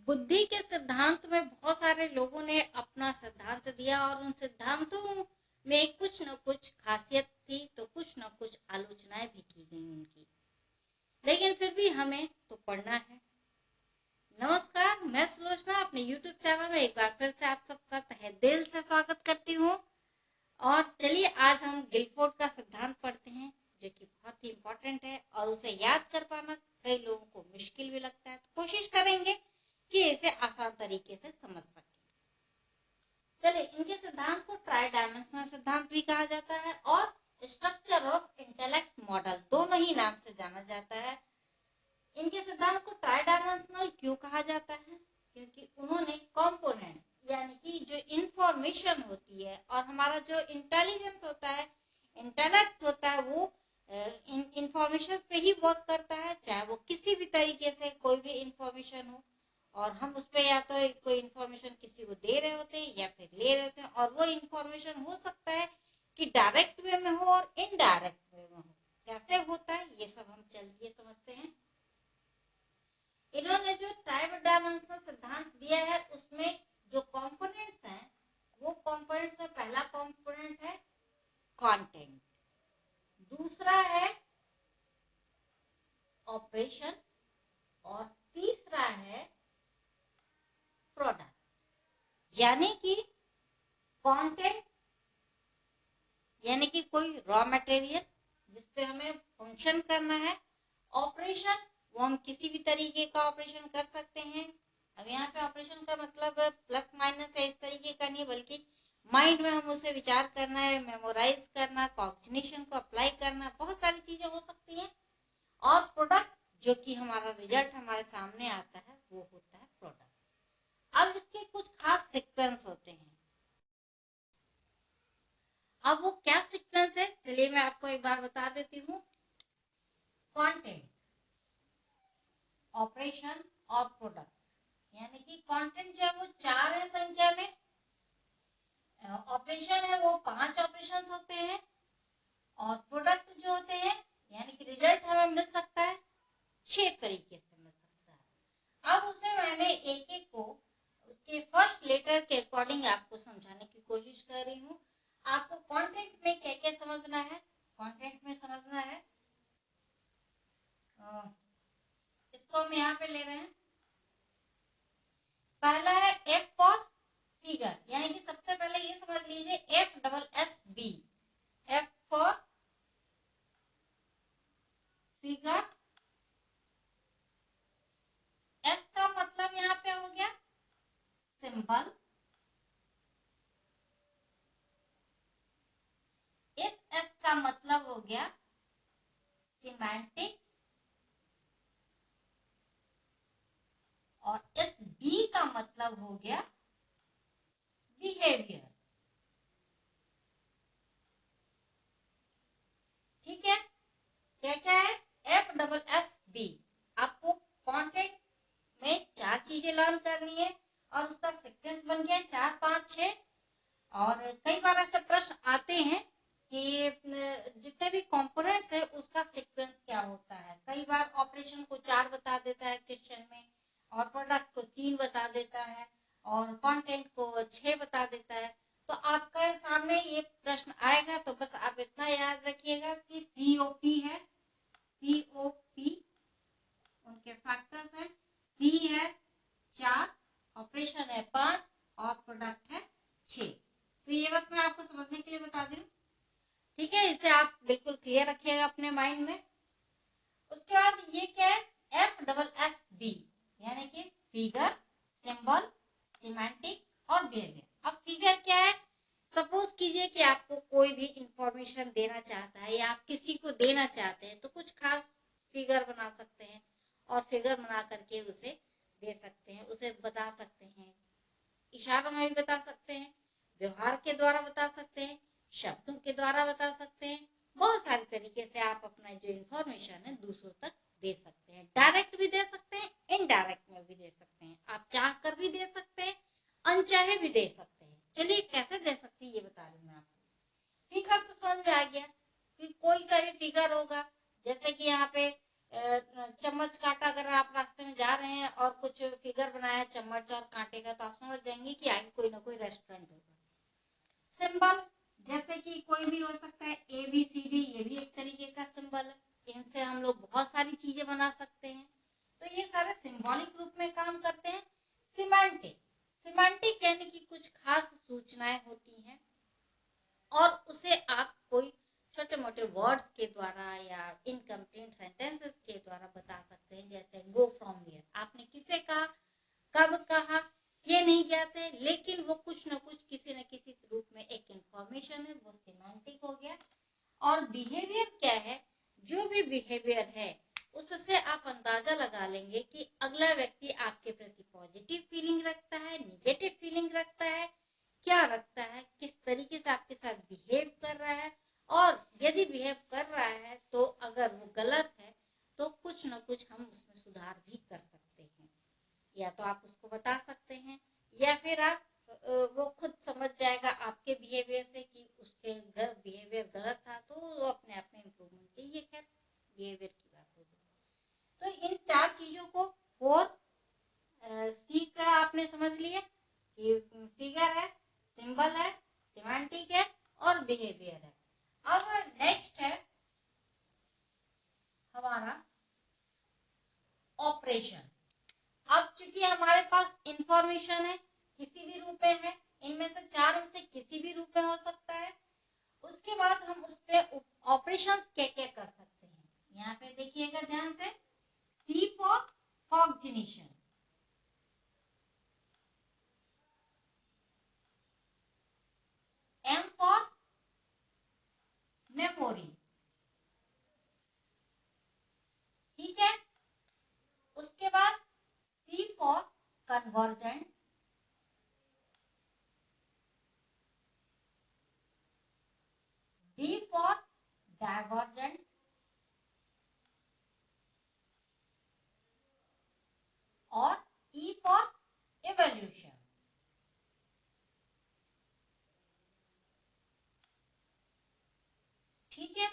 बुद्धि के सिद्धांत में बहुत सारे लोगों ने अपना सिद्धांत दिया और उन सिद्धांतों में कुछ न कुछ खासियत थी, तो कुछ न कुछ आलोचनाएं भी की गई उनकी, लेकिन फिर भी हमें तो पढ़ना है। नमस्कार, मैं सुलोचना अपने YouTube चैनल में एक बार फिर से आप सबका तहे दिल से स्वागत करती हूँ। और चलिए आज हम गिलफोर्ड का सिद्धांत पढ़ते हैं, जो कि बहुत ही इम्पोर्टेंट है और उसे याद कर पाना कई लोगों को मुश्किल भी लगता है, तो कोशिश करेंगे कि इसे आसान तरीके से समझ सकें। चलिए, इनके सिद्धांत को ट्राई डायमेंशनल सिद्धांत भी कहा जाता है और स्ट्रक्चर ऑफ इंटेलेक्ट मॉडल, दोनों ही नाम से जाना जाता है। इनके सिद्धांत को ट्राई डायमेंशनल क्यों कहा जाता है? क्योंकि उन्होंने कंपोनेंट्स यानी कि जो इंफॉर्मेशन होती है और हमारा जो इंटेलिजेंस होता है, इंटेलेक्ट होता है, वो इंफॉर्मेशन पे ही वर्क करता है, चाहे वो किसी भी तरीके से कोई भी इंफॉर्मेशन हो, और हम उस पर या तो कोई इंफॉर्मेशन किसी को दे रहे होते हैं या फिर ले रहे होते हैं, और वो इंफॉर्मेशन हो सकता है कि डायरेक्ट वे में हो और इनडायरेक्ट वे में हो। कैसे होता है ये सब हम चलिए समझते हैं। इन्होंने जो ट्राई डायमेंशनल सिद्धांत दिया है उसमें जो कंपोनेंट्स हैं, वो कंपोनेंट्स में पहला कंपोनेंट है कंटेंट, दूसरा है ऑपरेशन और तीसरा है प्रोडक्ट। यानी कि कंटेंट यानी कि कोई रॉ मटेरियल जिसपे हमें फंक्शन करना है, ऑपरेशन वो हम किसी भी तरीके का ऑपरेशन कर सकते हैं। अब यहाँ पे ऑपरेशन का मतलब प्लस माइनस है इस तरीके का नहीं, बल्कि माइंड में हम उसे विचार करना है, मेमोराइज करना, कॉग्निशन को अप्लाई करना, बहुत सारी चीजें हो सकती हैं। और प्रोडक्ट जो कि हमारा रिजल्ट हमारे सामने आता है, वो होता है प्रोडक्ट। अब इसके कुछ खास सीक्वेंस होते हैं। अब वो क्या सीक्वेंस है, चलिए मैं आपको एक बार बता देती हूँ। कंटेंट, ऑपरेशन और प्रोडक्ट, यानी कि कंटेंट जो है वो 4 है संख्या में, ऑपरेशन है वो 5 ऑपरेशंस होते हैं, और प्रोडक्ट जो होते हैं यानी कि रिजल्ट हमें मिल सकता है 6 तरीके से मिल सकता है। अब उसे मैंने एक एक को उसके फर्स्ट लेटर के अकॉर्डिंग आपको समझाने की कोशिश कर रही हूँ। आपको कंटेंट में क्या क्या समझना है? कंटेंट में समझना है, इसको हम यहाँ पे ले रहे हैं। पहला है F फॉर फिगर, यानी कि सबसे पहले ये समझ लीजिए FSSB, F for figure, S का मतलब यहाँ पे हो गया सिंबल, इस S का मतलब हो गया सिमेंटिक, और इस B का मतलब हो गया बिहेवियर। ठीक है, क्या क्या है? FSSB। आपको कंटेंट में 4 चीजें लर्न करनी है और उसका सीक्वेंस बन गया 4 5 6। और कई बार ऐसे प्रश्न आते हैं कि जितने भी कंपोनेंट्स है उसका सीक्वेंस क्या होता है। कई बार ऑपरेशन को 4 बता देता है क्वेश्चन में, और प्रोडक्ट को 3 बता देता है, और कंटेंट को 6 बता देता है। तो आपका सामने ये प्रश्न आएगा तो बस आप इतना याद रखिएगा कि COP है, COP उनके फैक्टर्स हैं, C है 4, ऑपरेशन है 5 और प्रोडक्ट है 6। तो ये बस मैं आपको समझने के लिए बता दूं, ठीक है? इसे आप बिल्कुल क्लियर रखिएगा अपने माइंड में। उसके बाद ये क्या है? FSSB, यानी कि फिगर, सिंबल, सिमेंटिक और बिहेवियर। अब फिगर क्या है? सपोज कीजिए कि आपको कोई भी इंफॉर्मेशन देना चाहता है या आप किसी को देना चाहते हैं, तो कुछ खास फिगर बना सकते हैं और फिगर बना करके उसे दे सकते हैं, उसे बता सकते हैं, इशारों में भी बता सकते हैं, व्यवहार के द्वारा बता सकते हैं, शब्दों के द्वारा बता सकते हैं। बहुत सारे तरीके से आप अपना जो इंफॉर्मेशन है दूसरों तक दे सकते हैं। डायरेक्ट भी दे सकते हैं, इनडायरेक्ट में भी दे सकते हैं, आप चाह कर भी दे सकते हैं, अनचाहे भी दे सकते हैं। चलिए कैसे दे सकते हैं ये बता रही हूँ आपको। फिगर तो समझ में आ गया कि कोई सा भी फिगर होगा, जैसे कि यहाँ पे चम्मच कांटा, अगर आप रास्ते में जा रहे हैं और कुछ फिगर बनाया है चम्मच और कांटे का, तो आप समझ जाएंगे कि आगे कोई ना कोई रेस्टोरेंट होगा। सिंबल जैसे कि कोई भी हो सकता है, ABCD, ये भी एक तरीके का सिंबल है। इनसे हम लोग बहुत सारी चीजें बना सकते हैं। तो ये सारे सिंबॉलिक रूप में काम करते हैं। सिमेंटिक, सिमेंटिक यानी कि कुछ खास सूचनाएं होती हैं और उसे आप कोई छोटे मोटे वर्ड्स के द्वारा या इनकम्प्लीट सेंटेंसेस के द्वारा बता सकते हैं। जैसे गो फ्रॉम हियर, आपने किसे कहा, कब कहा, ये नहीं कहते, लेकिन वो कुछ न कुछ किसी न किसी रूप में एक इंफॉर्मेशन है, वो सिमेंटिक हो गया। और बिहेवियर क्या है, जो भी बिहेवियर है उससे आप अंदाजा लगा लेंगे कि अगला व्यक्ति आपके प्रति पॉजिटिव फीलिंग रखता है, निगेटिव फीलिंग रखता है, क्या रखता है, किस तरीके से आपके साथ बिहेव कर रहा है। और यदि बिहेव कर रहा है तो अगर वो गलत है तो कुछ न कुछ हम उसमें सुधार भी कर सकते हैं। या तो आप उसको बता सकते हैं या फिर आप वो खुद समझ जाएगा आपके बिहेवियर से कि उसके बिहेवियर गलत था, तो वो अपने आप में इम्प्रूवमेंट की, ये खैर बिहेवियर की बात होगी। तो इन 4 चीजों को 4C का आपने समझ लिया कि फिगर है, सिंबल है, सिमेंटिक है और बिहेवियर है। अब नेक्स्ट है हमारा ऑपरेशन। अब चूंकि हमारे पास इंफॉर्मेशन है, किसी भी रूप में है, इनमें से 4 में से किसी भी रूप में हो सकता है। उसके बाद हम उस पे ऑपरेशंस क्या क्या कर सकते हैं। यहाँ पे देखिएगा ध्यान से, C for cognition, M for memory, ठीक है। उसके बाद C for convergent, D for divergent और E फॉर इवोल्यूशन। ठीक है,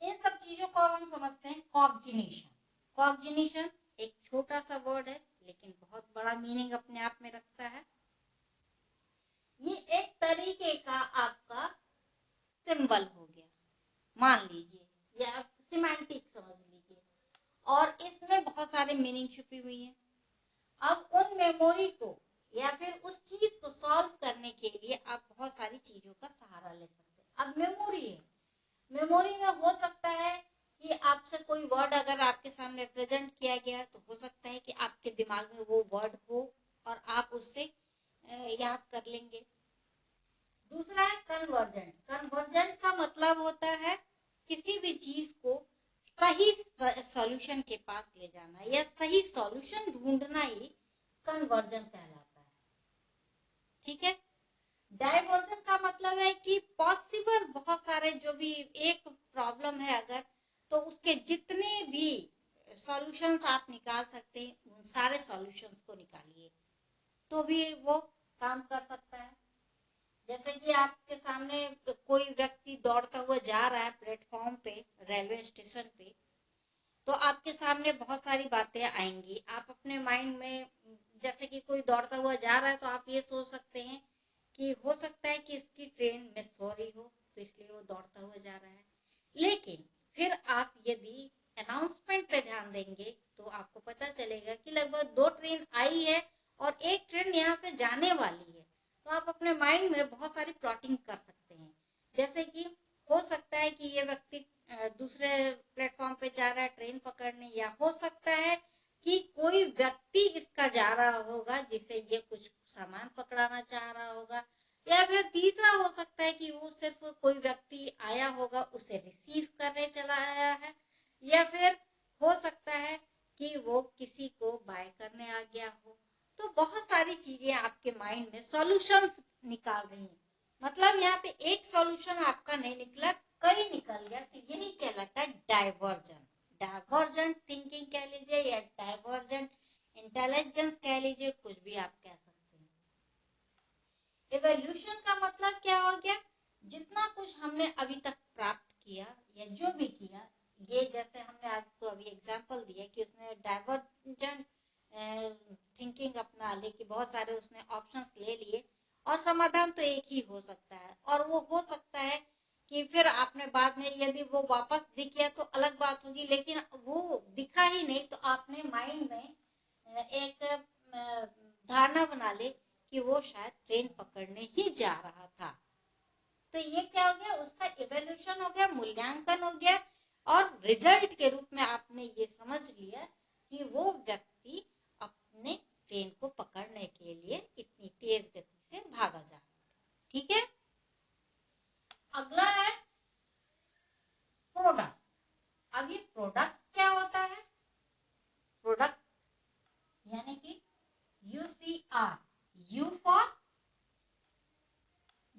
इन सब चीजों को हम समझते हैं कॉग्निशन। कॉग्निशन एक छोटा सा वर्ड है लेकिन बहुत बड़ा मीनिंग अपने आप में रखता है। ये एक तरीके का आपका सिंबल हो गया, मान लीजिए, या सिमेंटिक समझ लीजिए, और इसमें बहुत सारे मीनिंग छुपी हुई है। अब उन मेमोरी को या फिर उस चीज को सॉल्व करने के लिए आप बहुत सारी चीजों का सहारा ले सकते हैं। अब मेमोरी है, मेमोरी में हो सकता है कि आपसे कोई वर्ड अगर आपके सामने प्रेजेंट किया गया तो हो सकता है कि आपके दिमाग में वो वर्ड हो और आप उससे याद कर लेंगे। दूसरा है कन्वर्जेंट। कन्वर्जेंट का मतलब होता है किसी भी चीज को सही सॉल्यूशन के पास ले जाना या सही सॉल्यूशन ढूंढना ही कन्वर्जन कहलाता है। ठीक है। डाइवर्जन का मतलब है कि पॉसिबल बहुत सारे जो भी एक प्रॉब्लम है अगर, तो उसके जितने भी सॉल्यूशंस आप निकाल सकते हैं उन सारे सॉल्यूशंस को निकालिए तो भी वो काम कर सकता है। जैसे कि आपके सामने कोई व्यक्ति दौड़ता हुआ जा रहा है प्लेटफॉर्म पे, रेलवे स्टेशन पे, तो आपके सामने बहुत सारी बातें आएंगी। आप अपने माइंड में, जैसे कि कोई दौड़ता हुआ जा रहा है तो आप ये सोच सकते हैं कि हो सकता है कि इसकी ट्रेन मिस हो रही हो तो इसलिए वो दौड़ता हुआ जा रहा है। लेकिन फिर आप यदि अनाउंसमेंट पे ध्यान देंगे तो आपको पता चलेगा कि लगभग 2 ट्रेन आई है और एक ट्रेन यहाँ से जाने वाली है। तो आप अपने माइंड में बहुत सारी प्लॉटिंग कर सकते हैं। जैसे कि हो सकता है कि ये व्यक्ति दूसरे प्लेटफॉर्म पे जा रहा है ट्रेन पकड़ने, या हो सकता है कि कोई व्यक्ति इसका जा रहा होगा जिसे ये कुछ सामान पकड़ाना चाह रहा होगा, या फिर तीसरा हो सकता है कि वो सिर्फ कोई व्यक्ति आया होगा उसे रिसीव करने चला आया है, या फिर हो सकता है कि वो किसी को बाय करने आ गया हो। तो बहुत सारी चीजें आपके माइंड में सॉल्यूशंस निकाल रही हैं। मतलब यहाँ पे एक सॉल्यूशन आपका नहीं निकला, कई निकल गया, तो यही कहलाता है डाइवर्जन। डाइवर्जेंट थिंकिंग कह लीजिए या डाइवर्जेंट इंटेलिजेंस कह लीजिए, कुछ भी आप कह सकते हैं। इवोल्यूशन का मतलब क्या हो गया, जितना कुछ हमने अभी तक प्राप्त किया या जो भी किया ये जैसे हमने आपको अभी एग्जांपल दिया कि उसने डाइवर्जेंट थिंकिंग अपना ली कि बहुत सारे उसने ऑप्शंस ले लिए और समाधान तो एक ही हो सकता है, और वो हो सकता है कि फिर आपने बाद में यदि वो वापस दिख गया तो अलग बात होगी, लेकिन वो दिखा ही नहीं तो आपने माइंड में एक धारणा बना ली कि वो शायद ट्रेन पकड़ने ही जा रहा था। तो ये क्या हो गया, उसका इवोल्यूशन हो गया, मूल्यांकन हो गया, और रिजल्ट के रूप में आपने ये समझ लिया कि वो व्यक्ति अपने ट्रेन को पकड़ने के लिए इतनी तेज गति से भागा जा रहा था। ठीक है, अगला है प्रोडक्ट। अब ये प्रोडक्ट क्या होता है? प्रोडक्ट यानी कि UCR, U फॉर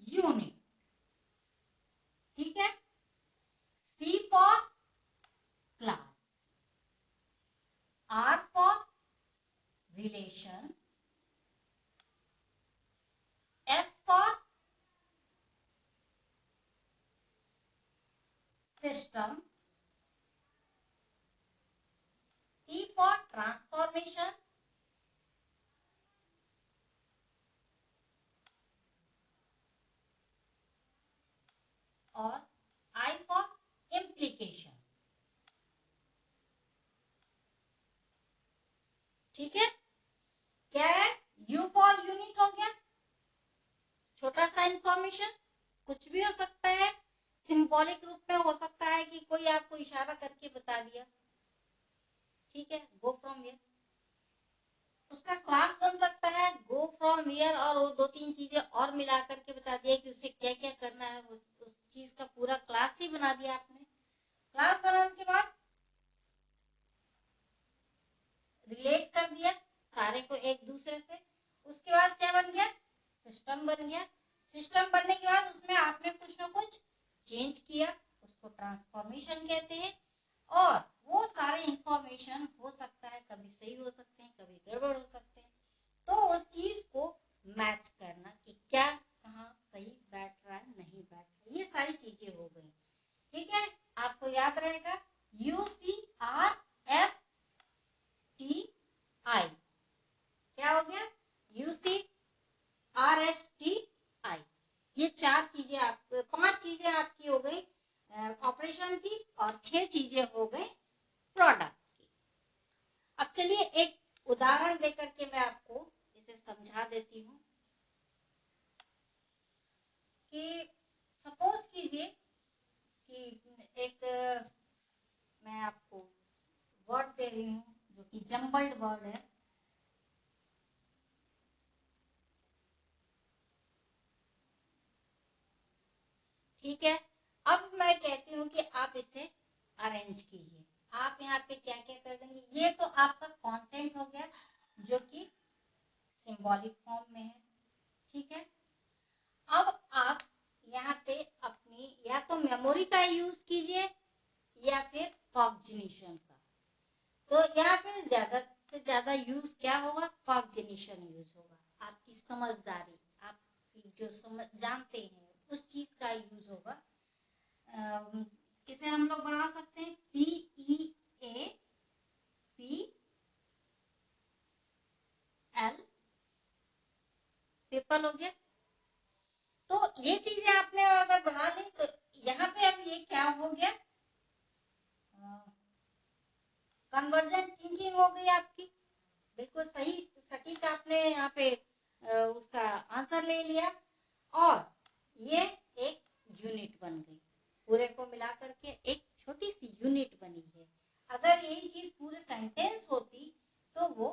यूनिट, ठीक है, C for class, R for relation, S for system, T for transformation, और I फॉर इम्प्लीकेशन। ठीक है, क्या है? U फॉर यूनिट हो गया, छोटा सा इंफॉर्मेशन, कुछ भी हो सकता है, सिंबॉलिक रूप में हो सकता है कि कोई आपको इशारा करके बता दिया। ठीक है, गो फ्रॉम हियर, उसका क्लास बन सकता है गो फ्रॉम हियर, और वो 2-3 चीजें और मिला करके बता दिया कि उसे क्या क्या करना है, उस चीज का पूरा क्लास ही बना दिया आपने। क्लास बनाने के बाद रिलेट कर दिया सारे को एक दूसरे से, उसके बाद क्या बन गया? सिस्टम बन गया। सिस्टम बनने के बाद उसमें आपने कुछ ना कुछ चेंज किया, उसको ट्रांसफॉर्मेशन कहते हैं, और वो सारे इंफॉर्मेशन हो सकता है कभी सही हो सकते हैं, कभी गड़बड़ हो सकते हैं, तो उस चीज को मैच करना कि क्या कहाँ सही बैठ रहा है, नहीं बैठ रहा है, ये सारी चीजें हो गई। ठीक है, आपको याद रहेगा UCRSTI क्या हो गया? UCRSTI, ये 4 चीजें आप 5 चीजें आपकी हो गई ऑपरेशन की, और 6 चीजें हो गई प्रोडक्ट की। अब चलिए एक उदाहरण देकर के मैं आपको इसे समझा देती हूँ कि सपोज कीजिए कि एक मैं आपको वर्ड दे रही हूँ जो कि जम्बल्ड वर्ड है। ठीक है, अब मैं कहती हूँ कि आप इसे अरेंज कीजिए। आप यहाँ पे क्या क्या कर देंगे? ये तो आपका कंटेंट हो गया जो कि सिंबॉलिक फॉर्म में है। ठीक है, अब आप यहाँ पे अपनी या तो मेमोरी का यूज कीजिए या फिर कॉग्निशन का। तो यहाँ पे ज्यादा से ज्यादा यूज क्या होगा? कॉग्निशन यूज होगा, आपकी समझदारी, आपकी जो समझ जानते हैं उस चीज का यूज होगा। इसे हम लोग बना सकते हैं PEAPL, पीपल हो गया। तो ये चीजें आपने अगर बना ली तो यहाँ पे अब ये क्या हो गया? कन्वर्जेंट थिंकिंग हो गई आपकी, बिल्कुल सही सटीक आपने यहाँ पे उसका आंसर ले लिया, और ये एक यूनिट बन गई, पूरे को मिला करके एक छोटी सी यूनिट बनी है। अगर यही चीज पूरे सेंटेंस होती तो वो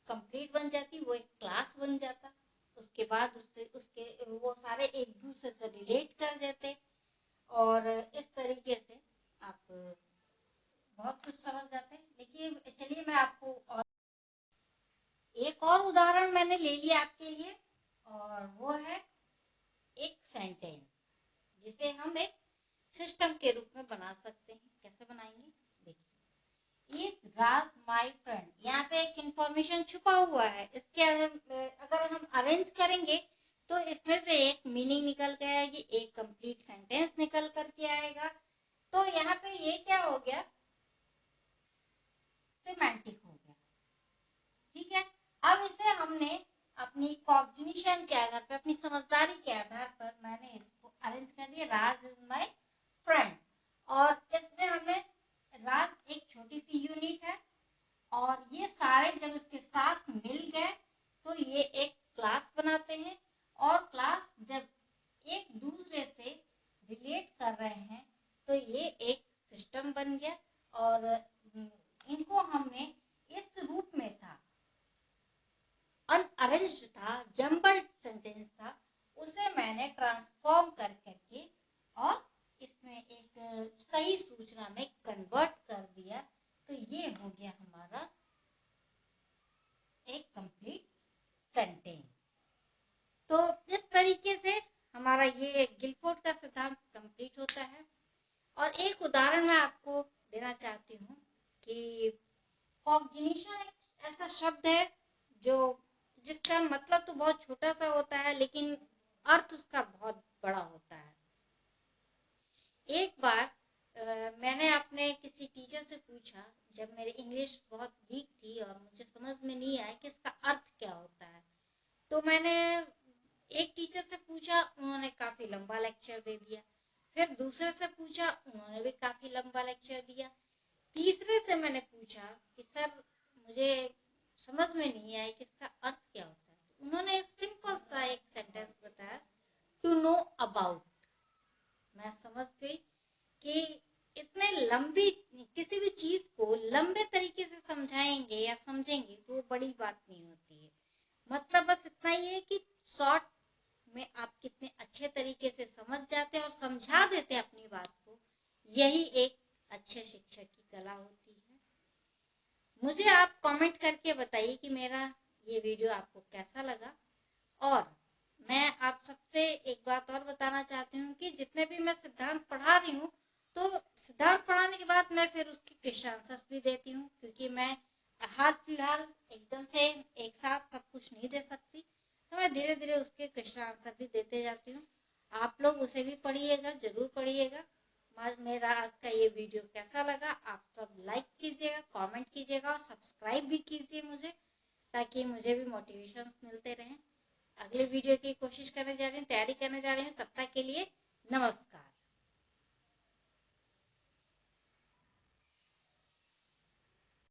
कंप्लीट बन जाती, वो एक क्लास बन जाता, उसके बाद उसके वो सारे एक दूसरे से रिलेट कर देते, और इस तरीके से आप बहुत कुछ समझ जाते हैं। देखिए चलिए मैं आपको और एक और उदाहरण मैंने ले लिया आपके लिए, और वो है एक सेंटेंस जिसे हम एक सिस्टम के रूप में बना सकते हैं। कैसे बनाएंगे? देखिए, इज राज माय फ्रेंड, यहाँ पे एक इंफॉर्मेशन छुपा हुआ है, इसके अगर हम अरेंज करेंगे तो इसमें से एक मीनिंग निकल के आएगी, एक कंप्लीट सेंटेंस निकल करके आएगा। तो यहाँ पे ये क्या हो गया, सिमेंटिक हो गया। ठीक है, अब इसे हमने अपनी कॉग्निशन के आधार पर, अपनी समझदारी के आधार पर मैंने इसको अरेंज कर दिया, राज इज माय फ्रेंड। और इसमें हमने, राज एक छोटी सी यूनिट है और ये सारे जब इसके साथ मिल गए तो ये एक क्लास बनाते हैं, और क्लास जब एक दूसरे से रिलेट कर रहे हैं तो ये एक सिस्टम बन गया। और इनको हमने इस रूप में था, अनअरेंज्ड था, जम्बल्ड सेंटेंस था, उसे मैंने ट्रांसफॉर्म कर करके और इसमें एक सही सूचना में कन्वर्ट कर दिया। तो ये हो गया हमारा एक कंप्लीट सेंटेंस। तो इस तरीके से हमारा ये गिलफोर्ड का सिद्धांत कंप्लीट होता है। और एक उदाहरण मैं आपको देना चाहती हूँ कि कॉग्निशन एक ऐसा शब्द है जो, जिसका मतलब तो बहुत छोटा सा होता है लेकिन अर्थ उसका बहुत बड़ा होता है। एक बार मैंने अपने किसी टीचर से पूछा, जब मेरी इंग्लिश बहुत वीक थी और मुझे समझ में नहीं आया कि इसका अर्थ क्या होता है, तो मैंने एक टीचर से पूछा, उन्होंने काफी लंबा लेक्चर दे दिया। फिर दूसरे से पूछा, उन्होंने भी काफी लंबा लेक्चर दिया। तीसरे से मैंने पूछा कि सर मुझे समझ में नहीं आया कि इसका अर्थ क्या होता है। उन्होंने सिंपल सा एक सेंटेंस बताया, टू नो अबाउट। मैं समझ गई कि इतने लंबी किसी भी चीज को लंबे तरीके से समझाएंगे या समझेंगे तो वो बड़ी बात नहीं होती है। मतलब बस इतना ही है कि शॉर्ट में आप कितने अच्छे तरीके से समझ जाते हैं और समझा देते हैं अपनी बात को, यही एक अच्छे शिक्षक की कला होती है। मुझे आप कमेंट करके बताइए कि मेरा ये वीडियो आपको कैसा लगा। और मैं आप सबसे एक बात और बताना चाहती हूँ कि जितने भी मैं सिद्धांत पढ़ा रही हूँ, तो सिद्धांत पढ़ाने के बाद मैं फिर उसके क्वेश्चन आंसर्स भी देती हूँ, क्योंकि मैं हाल फिलहाल एकदम से एक साथ सब कुछ नहीं दे सकती, तो मैं धीरे धीरे उसके क्वेश्चन आंसर भी देते जाती हूँ। आप लोग उसे भी पढ़िएगा, जरूर पढ़िएगा। मेरा आज का ये वीडियो कैसा लगा, आप सब लाइक कीजिएगा, कमेंट कीजिएगा और सब्सक्राइब भी कीजिए मुझे, ताकि मुझे भी मोटिवेशन मिलते रहें। अगले वीडियो की कोशिश करने जा रही हूँ, तैयारी करने जा रही हूँ। तब तक के लिए नमस्कार।